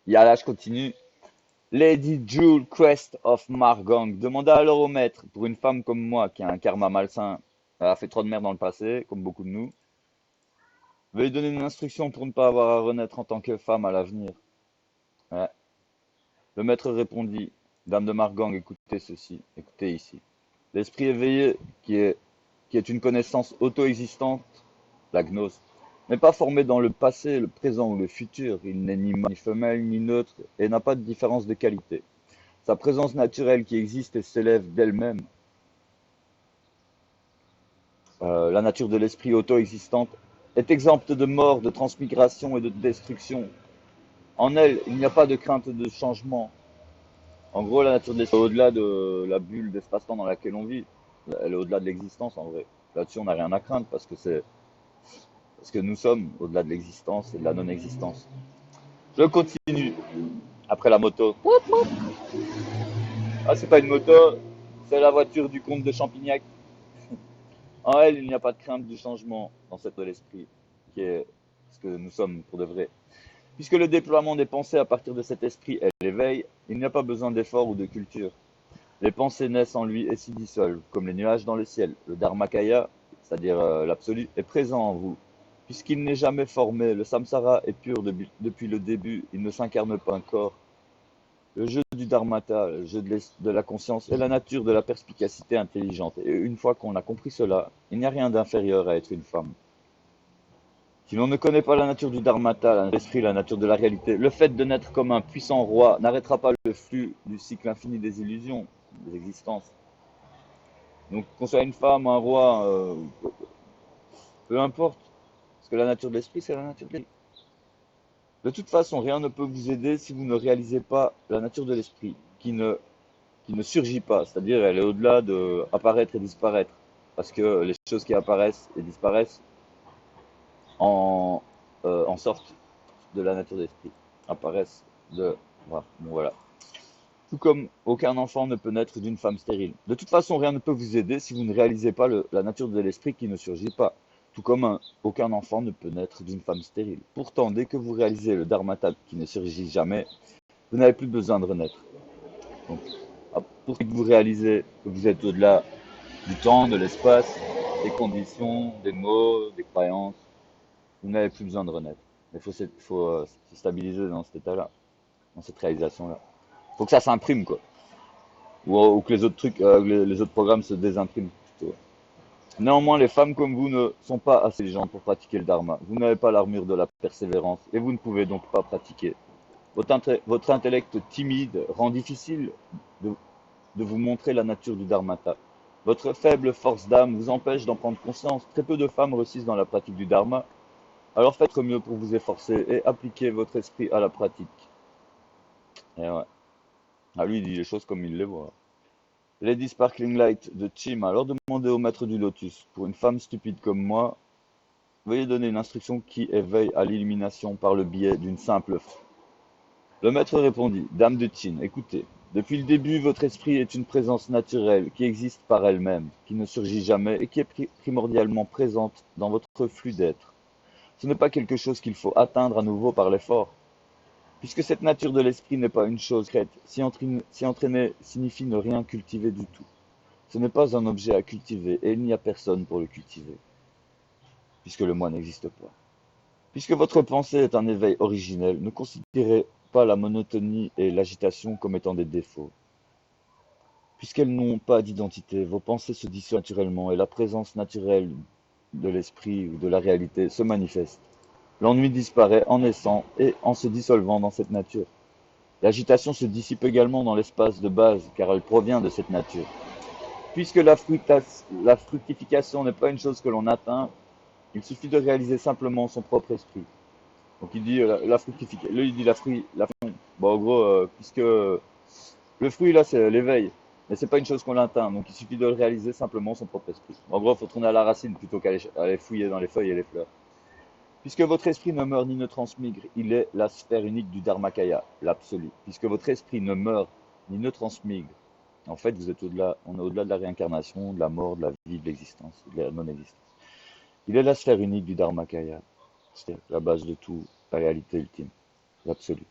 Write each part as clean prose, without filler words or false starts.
Là, je continue. Lady Jewel Crest of Margang demanda alors au maître, pour une femme comme moi qui a un karma malsain, elle a fait trop de merde dans le passé, comme beaucoup de nous, veuillez donner une instruction pour ne pas avoir à renaître en tant que femme à l'avenir. Ouais. Le maître répondit, Dame de Margang, écoutez ceci, écoutez ici. L'esprit éveillé, qui est une connaissance auto-existante, la gnose, n'est pas formé dans le passé, le présent ou le futur. Il n'est ni mâle, ni femelle, ni neutre, et n'a pas de différence de qualité. Sa présence naturelle qui existe et s'élève d'elle-même, la nature de l'esprit auto-existante, est exempte de mort, de transmigration et de destruction. En elle, il n'y a pas de crainte de changement. En gros, la nature de l'esprit est au-delà de la bulle d'espace-temps dans laquelle on vit. Elle est au-delà de l'existence, en vrai. Là-dessus, on n'a rien à craindre parce que nous sommes au-delà de l'existence et de la non-existence. Je continue. Après la moto. Ah, c'est pas une moto, c'est la voiture du comte de Champignac. En elle, il n'y a pas de crainte du changement dans cette de l'esprit, qui est ce que nous sommes pour de vrai. Puisque le déploiement des pensées à partir de cet esprit est l'éveil, il n'y a pas besoin d'effort ou de culture. Les pensées naissent en lui et s'y dissolvent, comme les nuages dans le ciel. Le Dharmakaya, c'est-à-dire l'absolu, est présent en vous. Puisqu'il n'est jamais formé, le samsara est pur depuis le début, il ne s'incarne pas un corps. Le jeu du dharmata, le jeu de la conscience, est la nature de la perspicacité intelligente. Et une fois qu'on a compris cela, il n'y a rien d'inférieur à être une femme. Si l'on ne connaît pas la nature du dharmata, l'esprit, la nature de la réalité, le fait de naître comme un puissant roi n'arrêtera pas le flux du cycle infini des illusions, des existences. Donc qu'on soit une femme, un roi, peu importe. Parce que la nature de l'esprit, c'est la nature de l'esprit. De toute façon, rien ne peut vous aider si vous ne réalisez pas la nature de l'esprit, qui ne surgit pas, c'est-à-dire elle est au-delà de apparaître et disparaître, parce que les choses qui apparaissent et disparaissent en sortent de la nature d'esprit, apparaissent de... Voilà. Bon, voilà. Tout comme aucun enfant ne peut naître d'une femme stérile. De toute façon, rien ne peut vous aider si vous ne réalisez pas la nature de l'esprit qui ne surgit pas. Tout comme aucun enfant ne peut naître d'une femme stérile. Pourtant, dès que vous réalisez le dharmata qui ne surgit jamais, vous n'avez plus besoin de renaître. Donc, pour que vous réalisez que vous êtes au-delà du temps, de l'espace, des conditions, des mots, des croyances. Vous n'avez plus besoin de renaître. Mais il faut se stabiliser dans cet état-là, dans cette réalisation-là. Il faut que ça s'imprime, quoi. Ou que les autres trucs, les autres programmes se désimpriment plutôt. Néanmoins, les femmes comme vous ne sont pas assez intelligentes pour pratiquer le dharma. Vous n'avez pas l'armure de la persévérance et vous ne pouvez donc pas pratiquer. Votre intellect timide rend difficile de, de vous montrer la nature du dharmata. Votre faible force d'âme vous empêche d'en prendre conscience. Très peu de femmes réussissent dans la pratique du dharma. Alors faites mieux pour vous efforcer et appliquez votre esprit à la pratique. Et ouais. Ah, lui, il dit les choses comme il les voit. Lady Sparkling Light de Chim a alors demandé au maître du lotus, pour une femme stupide comme moi, veuillez donner une instruction qui éveille à l'illumination par le biais d'une simple phrase. Le maître répondit, Dame de Qin, écoutez, depuis le début, votre esprit est une présence naturelle qui existe par elle-même, qui ne surgit jamais et qui est primordialement présente dans votre flux d'être. Ce n'est pas quelque chose qu'il faut atteindre à nouveau par l'effort, puisque cette nature de l'esprit n'est pas une chose crête. S'y entraîner signifie ne rien cultiver du tout. Ce n'est pas un objet à cultiver et il n'y a personne pour le cultiver, puisque le moi n'existe pas. Puisque votre pensée est un éveil originel, ne considérez pas la monotonie et l'agitation comme étant des défauts. Puisqu'elles n'ont pas d'identité, vos pensées se dissolvent naturellement et la présence naturelle de l'esprit ou de la réalité se manifeste. L'ennui disparaît en naissant et en se dissolvant dans cette nature. L'agitation se dissipe également dans l'espace de base car elle provient de cette nature. Puisque la fructification n'est pas une chose que l'on atteint, il suffit de réaliser simplement son propre esprit. Donc il dit la fructification. Là il dit la bon, en gros, puisque le fruit là c'est l'éveil, mais c'est pas une chose qu'on atteint, donc il suffit de le réaliser simplement son propre esprit. En gros, il faut tourner à la racine plutôt qu'aller fouiller dans les feuilles et les fleurs. Puisque votre esprit ne meurt ni ne transmigre, il est la sphère unique du Dharmakaya, l'absolu. Puisque votre esprit ne meurt ni ne transmigre, en fait, vous êtes au-delà, on est au-delà de la réincarnation, de la mort, de la vie, de l'existence, de la non-existence. Il est la sphère unique du Dharmakaya, c'est la base de tout, la réalité ultime, l'absolu.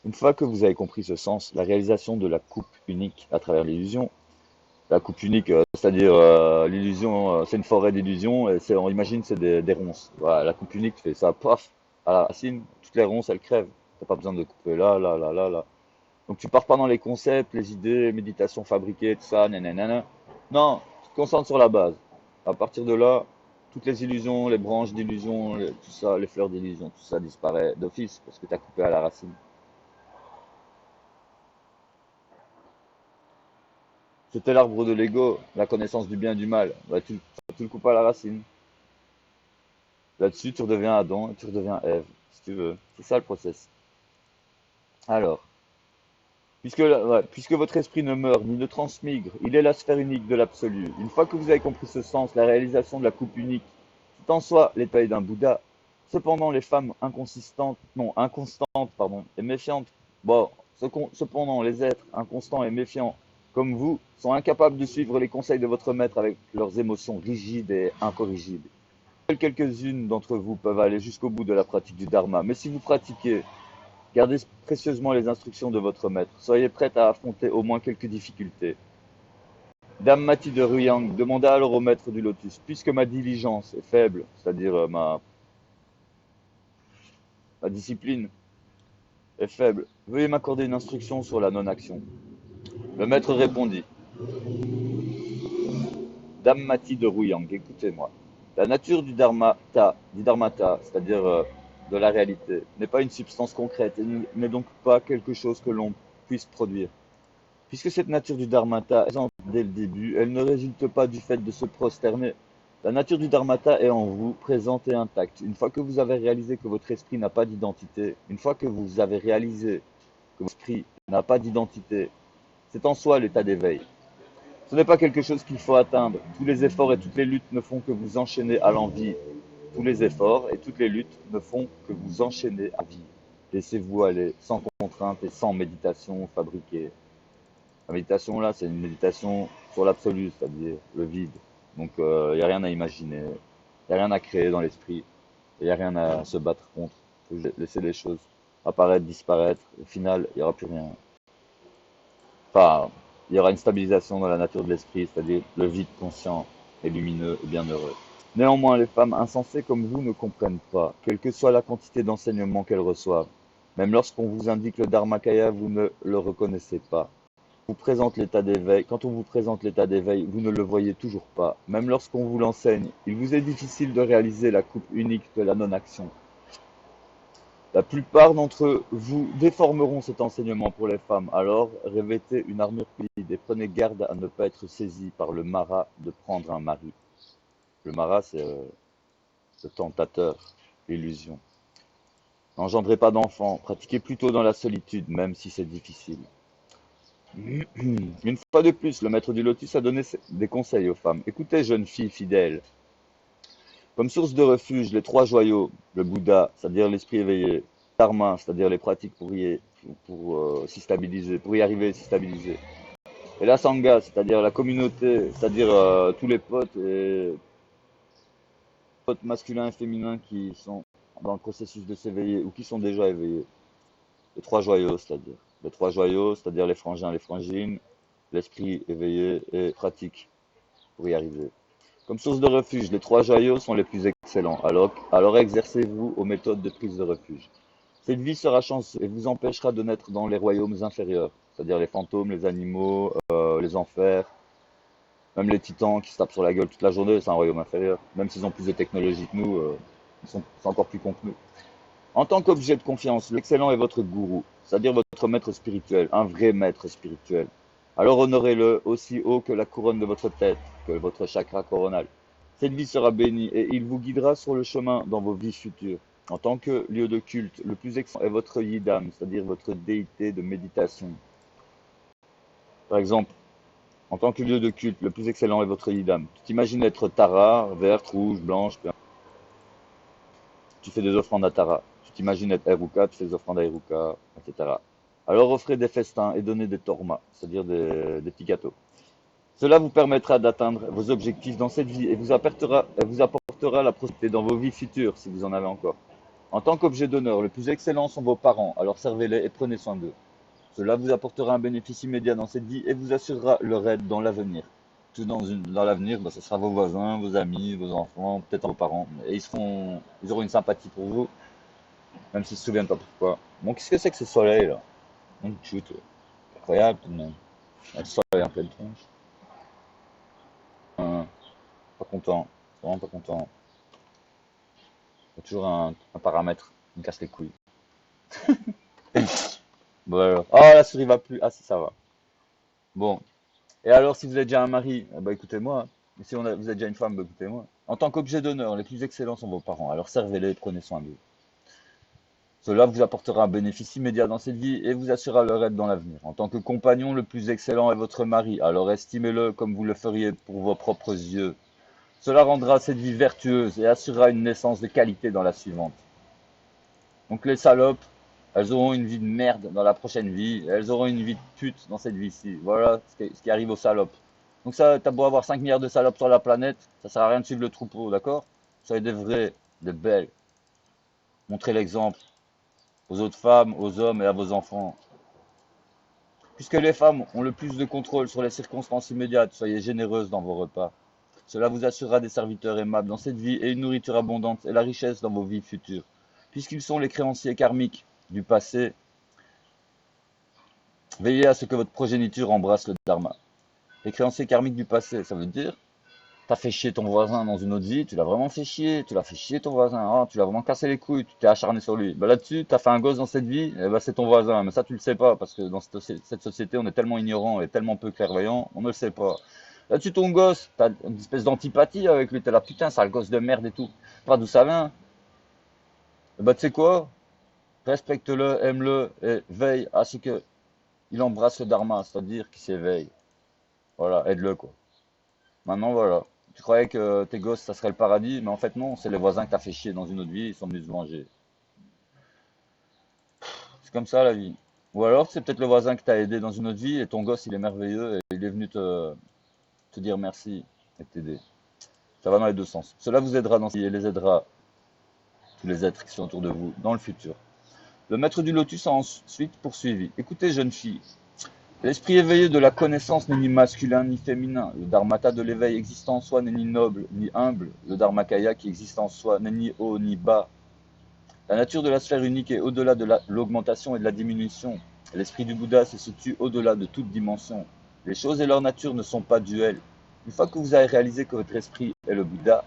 Une fois que vous avez compris ce sens, la réalisation de la coupe unique à travers l'illusion, la coupe unique, c'est-à-dire l'illusion, c'est une forêt d'illusions, et on imagine c'est des ronces. Voilà, la coupe unique, tu fais ça, paf, à la racine, toutes les ronces, elles crèvent. T'as pas besoin de couper là, là, là, là, là. Donc tu pars pas dans les concepts, les idées, méditation fabriquée, tout ça, nanana. Non, tu te concentres sur la base. À partir de là, toutes les illusions, les branches d'illusions, tout ça, les fleurs d'illusion, tout ça disparaît d'office parce que tu as coupé à la racine. C'était l'arbre de l'ego, la connaissance du bien et du mal. Bah, tu le coupes à la racine. Là-dessus, tu redeviens Adam et tu redeviens Ève, si tu veux. C'est ça le process. Alors, puisque votre esprit ne meurt ni ne transmigre, il est la sphère unique de l'absolu. Une fois que vous avez compris ce sens, la réalisation de la coupe unique, c'est en soi l'état d'un Bouddha. Cependant, les femmes inconstantes, pardon, et méfiantes, bon, cependant, les êtres inconstants et méfiants, comme vous, sont incapables de suivre les conseils de votre maître avec leurs émotions rigides et incorrigibles. Seules quelques-unes d'entre vous peuvent aller jusqu'au bout de la pratique du Dharma, mais si vous pratiquez, gardez précieusement les instructions de votre maître. Soyez prête à affronter au moins quelques difficultés. Dame Mati de Ruyang demanda alors au maître du lotus, puisque ma diligence est faible, c'est-à-dire ma discipline est faible, veuillez m'accorder une instruction sur la non-action. Le maître répondit, Dame Mati de Ruyang, écoutez-moi. La nature du dharmata, c'est-à-dire de la réalité, n'est pas une substance concrète et n'est donc pas quelque chose que l'on puisse produire. Puisque cette nature du dharmata est présente dès le début, elle ne résulte pas du fait de se prosterner. La nature du dharmata est en vous, présente et intacte. Une fois que vous avez réalisé que votre esprit n'a pas d'identité, une fois que vous avez réalisé que votre esprit n'a pas d'identité, c'est en soi l'état d'éveil. Ce n'est pas quelque chose qu'il faut atteindre. Tous les efforts et toutes les luttes ne font que vous enchaîner à l'envie. Tous les efforts et toutes les luttes ne font que vous enchaîner à vivre. Laissez-vous aller, sans contrainte et sans méditation fabriquée. La méditation, là, c'est une méditation sur l'absolu, c'est-à-dire le vide. Donc, il n'y a rien à imaginer, il n'y a rien à créer dans l'esprit, il n'y a rien à se battre contre. Il faut laisser les choses apparaître, disparaître. Au final, il n'y aura plus rien. Enfin, il y aura une stabilisation dans la nature de l'esprit, c'est-à-dire le vide conscient et lumineux et bienheureux. Néanmoins, les femmes insensées comme vous ne comprennent pas, quelle que soit la quantité d'enseignements qu'elles reçoivent. Même lorsqu'on vous indique le Dharmakaya, vous ne le reconnaissez pas. Quand on vous présente l'état d'éveil, vous ne le voyez toujours pas. Même lorsqu'on vous l'enseigne, il vous est difficile de réaliser la coupe unique de la non-action. La plupart d'entre vous déformeront cet enseignement pour les femmes, alors revêtez une armure solide et prenez garde à ne pas être saisis par le Mara de prendre un mari. Le Mara, c'est le tentateur, l'illusion. N'engendrez pas d'enfants, pratiquez plutôt dans la solitude, même si c'est difficile. Une fois de plus, le maître du lotus a donné des conseils aux femmes. Écoutez, jeunes filles fidèles, comme source de refuge, les trois joyaux, le Bouddha, c'est-à-dire l'esprit éveillé, Dharma, c'est-à-dire les pratiques pour s'y stabiliser, pour y arriver et s'y stabiliser. Et la Sangha, c'est-à-dire la communauté, c'est-à-dire tous les potes masculins et féminins qui sont dans le processus de s'éveiller ou qui sont déjà éveillés. Les trois joyaux, c'est-à-dire. Les trois joyaux, c'est-à-dire les frangins, les frangines, l'esprit éveillé et pratique pour y arriver. Comme source de refuge, les trois joyaux sont les plus excellents. Alors exercez-vous aux méthodes de prise de refuge. Cette vie sera chanceuse et vous empêchera de naître dans les royaumes inférieurs, c'est-à-dire les fantômes, les animaux, les enfers, même les titans qui se tapent sur la gueule toute la journée, c'est un royaume inférieur. Même s'ils ont plus de technologie que nous, c'est encore plus con que nous. En tant qu'objet de confiance, l'excellent est votre gourou, c'est-à-dire votre maître spirituel, un vrai maître spirituel. Alors honorez-le aussi haut que la couronne de votre tête, que votre chakra coronal. Cette vie sera bénie et il vous guidera sur le chemin dans vos vies futures. En tant que lieu de culte, le plus excellent est votre yidam, c'est-à-dire votre déité de méditation. Par exemple, en tant que lieu de culte, le plus excellent est votre yidam. Tu t'imagines être Tara, verte, rouge, blanche, tu fais des offrandes à Tara. Tu t'imagines être Heruka, tu fais des offrandes à Heruka, etc. Alors offrez des festins et donnez des tormas, c'est-à-dire des petits gâteaux. Cela vous permettra d'atteindre vos objectifs dans cette vie et vous apportera la prospérité dans vos vies futures, si vous en avez encore. En tant qu'objet d'honneur, le plus excellent sont vos parents, alors servez-les et prenez soin d'eux. Cela vous apportera un bénéfice immédiat dans cette vie et vous assurera leur aide dans l'avenir. Tout dans l'avenir, ce sera vos voisins, vos amis, vos enfants, peut-être vos parents. Et ils auront une sympathie pour vous, même s'ils se souviennent pas pourquoi. Bon, qu'est-ce que c'est que ce soleil là? Mon shoot, incroyable tout de même. Le soleil en pleine tronche. Pas content, vraiment pas content. Il y a toujours un paramètre qui me casse les couilles. Voilà. Ah, la souris va plus. Ah, si, ça va. Bon. Et alors, si vous êtes déjà un mari, écoutez-moi. Et si vous êtes déjà une femme, écoutez-moi. En tant qu'objet d'honneur, les plus excellents sont vos parents. Alors servez-les et prenez soin d'eux. Cela vous apportera un bénéfice immédiat dans cette vie et vous assurera leur aide dans l'avenir. En tant que compagnon, le plus excellent est votre mari. Alors estimez-le comme vous le feriez pour vos propres yeux. Cela rendra cette vie vertueuse et assurera une naissance de qualité dans la suivante. Donc les salopes, elles auront une vie de merde dans la prochaine vie, et elles auront une vie de pute dans cette vie-ci. Voilà ce qui arrive aux salopes. Donc ça, t'as beau avoir 5 milliards de salopes sur la planète, ça sert à rien de suivre le troupeau, d'accord? Soyez des vrais, des belles. Montrez l'exemple aux autres femmes, aux hommes et à vos enfants. Puisque les femmes ont le plus de contrôle sur les circonstances immédiates, soyez généreuses dans vos repas. Cela vous assurera des serviteurs aimables dans cette vie et une nourriture abondante et la richesse dans vos vies futures. Puisqu'ils sont les créanciers karmiques du passé, veillez à ce que votre progéniture embrasse le dharma. Les créanciers karmiques du passé, ça veut dire, t'as fait chier ton voisin dans une autre vie, tu l'as vraiment fait chier, tu l'as fait chier ton voisin, oh, tu l'as vraiment cassé les couilles, tu t'es acharné sur lui. Là-dessus, t'as fait un gosse dans cette vie, c'est ton voisin, mais ça tu le sais pas, parce que dans cette société, on est tellement ignorant et tellement peu clairvoyant, on ne le sait pas. Là-dessus, ton gosse, t'as une espèce d'antipathie avec lui, t'es là, putain, sale gosse de merde et tout. Pas d'où ça vient. Tu sais quoi? Respecte-le, aime-le et veille à ce que il embrasse le dharma, c'est-à-dire qu'il s'éveille. Voilà, aide-le quoi. Maintenant voilà. Tu croyais que tes gosses ça serait le paradis, mais en fait non, c'est les voisins que t'as fait chier dans une autre vie, ils sont venus se venger. C'est comme ça la vie. Ou alors c'est peut-être le voisin qui t'a aidé dans une autre vie et ton gosse il est merveilleux et il est venu te dire merci et t'aider. Ça va dans les deux sens. Cela vous aidera dans ce et les aidera tous les êtres qui sont autour de vous dans le futur. Le maître du lotus a ensuite poursuivi. Écoutez, jeune fille, l'esprit éveillé de la connaissance n'est ni masculin ni féminin. Le dharmata de l'éveil existant en soi n'est ni noble ni humble. Le dharmakaya qui existe en soi n'est ni haut ni bas. La nature de la sphère unique est au-delà de l'augmentation et de la diminution. L'esprit du Bouddha se situe au-delà de toute dimension. Les choses et leur nature ne sont pas duels. Une fois que vous avez réalisé que votre esprit est le Bouddha,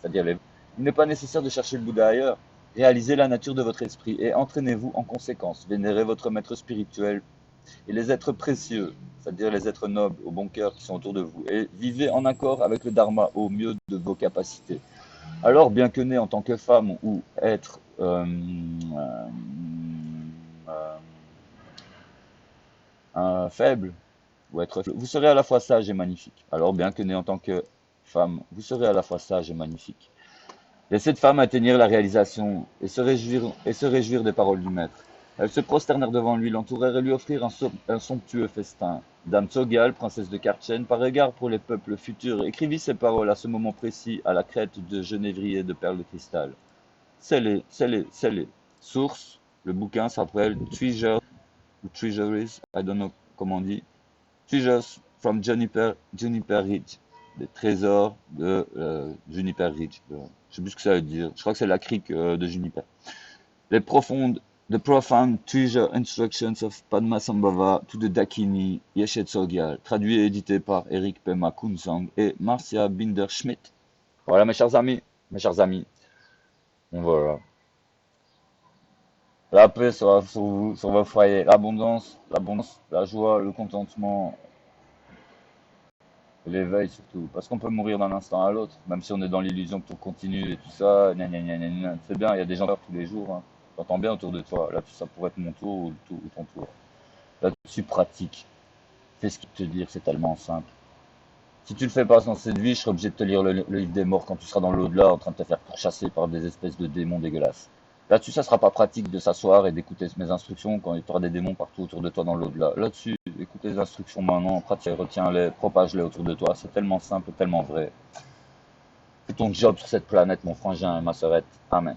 c'est-à-dire il n'est pas nécessaire de chercher le Bouddha ailleurs. Réalisez la nature de votre esprit et entraînez-vous en conséquence. Vénérez votre maître spirituel et les êtres précieux, c'est-à-dire les êtres nobles au bon cœur qui sont autour de vous, et vivez en accord avec le dharma au mieux de vos capacités. Alors, bien que né en tant que femme ou être faible, ou être vous serez à la fois sage et magnifique. Alors, bien que né en tant que femme, vous serez à la fois sage et magnifique. Et cette femme atteignirent la réalisation et se réjouir des paroles du maître. Elles se prosternèrent devant lui, l'entourèrent et lui offrirent un somptueux festin. Dame Tsogyal, princesse de Kartchen, par égard pour les peuples futurs, écrivit ces paroles à ce moment précis à la crête de genévrier de perles de cristal. C'est les. Source, le bouquin s'appelle Treasures ou Treasuries, I don't know comment on dit. Treasures from Juniper Ridge. Des trésors de Juniper Ridge. Je sais plus ce que ça veut dire. Je crois que c'est la crique de Juniper. The profound treasure instructions of Padmasambhava to the Dakini Yeshe Tsogyal, traduit et édité par Eric Pema Kunsang et Marcia Binder-Schmidt. Voilà mes chers amis, voilà. La paix sera sur vous, sur vos foyers, l'abondance, la joie, le contentement, l'éveil surtout. Parce qu'on peut mourir d'un instant à l'autre, même si on est dans l'illusion que tout continue et tout ça. C'est bien, il y a des gens qui meurent tous les jours. Hein. T'entends bien autour de toi. Là, ça pourrait être mon tour ou ton tour. Là-dessus, pratique. Fais ce qu'il te dit, c'est tellement simple. Si tu le fais pas dans cette vie, je serai obligé de te lire le livre des morts quand tu seras dans l'au-delà en train de te faire pourchasser par des espèces de démons dégueulasses. Là-dessus, ça sera pas pratique de s'asseoir et d'écouter mes instructions quand il y aura des démons partout autour de toi dans l'au-delà. Là-dessus, écoute les instructions maintenant, pratique, retiens-les, propage-les autour de toi. C'est tellement simple, tellement vrai. Fais ton job sur cette planète, mon frangin et ma sœurette. Amen.